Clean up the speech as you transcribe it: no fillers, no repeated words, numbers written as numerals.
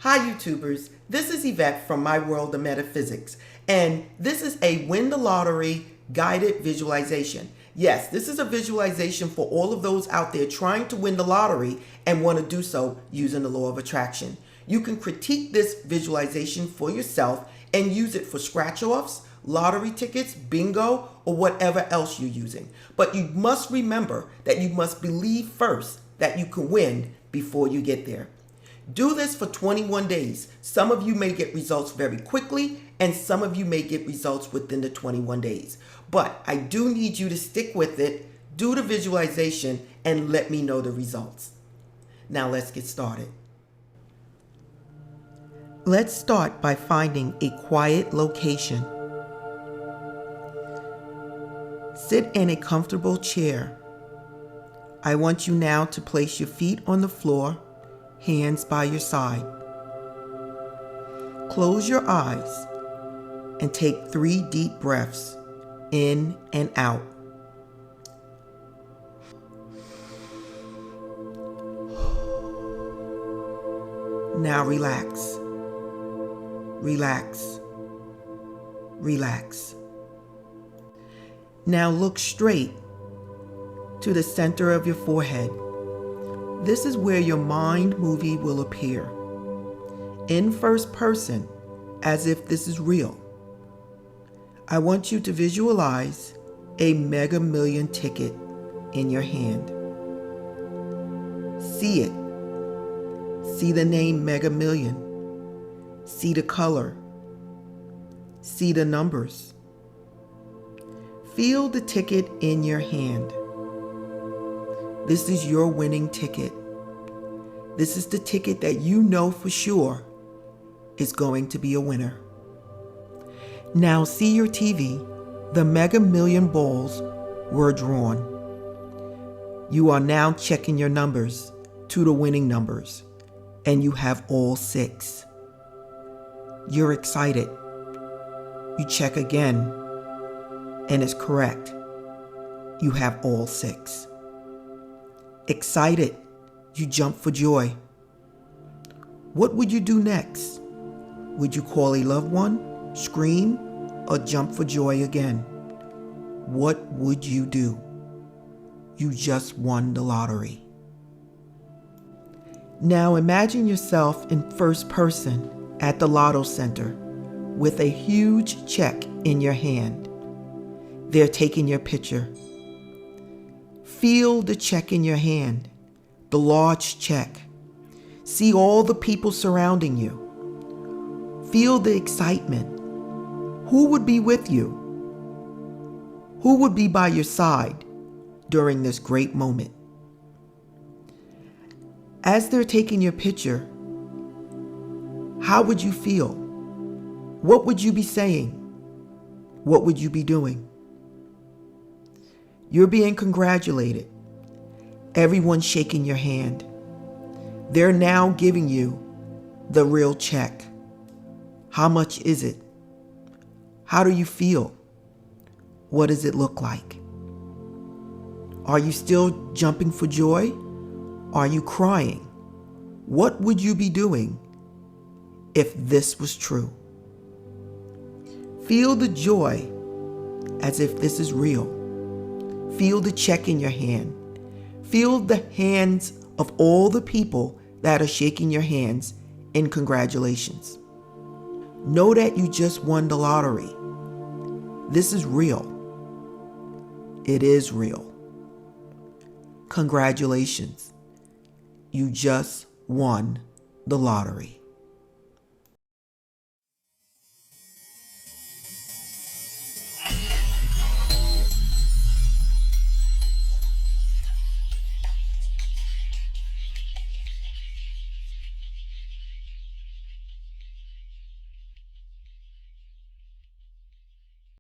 Hi YouTubers, this is Yvette from My World of Metaphysics, and this is a Win the Lottery guided visualization. Yes, this is a visualization for all of those out there trying to win the lottery and want to do so using the law of attraction. You can critique this visualization for yourself and use it for scratch-offs, lottery tickets, bingo, or whatever else you're using. But you must remember that you must believe first that you can win before you get there. Do this for 21 days. Some of you may get results very quickly, and some of you may get results within the 21 days. But I do need you to stick with it, do the visualization, and let me know the results. Now let's get started. Let's start by finding a quiet location. Sit in a comfortable chair. I want you now to place your feet on the floor, hands by your side. Close your eyes and take 3 deep breaths in and out. Now relax. Relax. Relax. Now look straight to the center of your forehead. This is where your mind movie will appear, in first person, as if this is real. I want you to visualize a Mega Million ticket in your hand. See it. See the name Mega Million. See the color. See the numbers. Feel the ticket in your hand. This is your winning ticket. This is the ticket that you know for sure is going to be a winner. Now see your TV. The Mega Million balls were drawn. You are now checking your numbers to the winning numbers, and you have all 6. You're excited. You check again, and it's correct. You have all 6. Excited, you jump for joy. What would you do next? Would you call a loved one, scream, or jump for joy again? What would you do? You just won the lottery. Now imagine yourself in first person at the Lotto Center with a huge check in your hand. They're taking your picture. Feel the check in your hand, the large check. See all the people surrounding you. Feel the excitement. Who would be with you? Who would be by your side during this great moment? As they're taking your picture, how would you feel? What would you be saying? What would you be doing? You're being congratulated. Everyone's shaking your hand. They're now giving you the real check. How much is it? How do you feel? What does it look like? Are you still jumping for joy? Are you crying? What would you be doing if this was true? Feel the joy as if this is real. Feel the check in your hand. Feel the hands of all the people that are shaking your hands in congratulations. Know that you just won the lottery. This is real. It is real. Congratulations. You just won the lottery.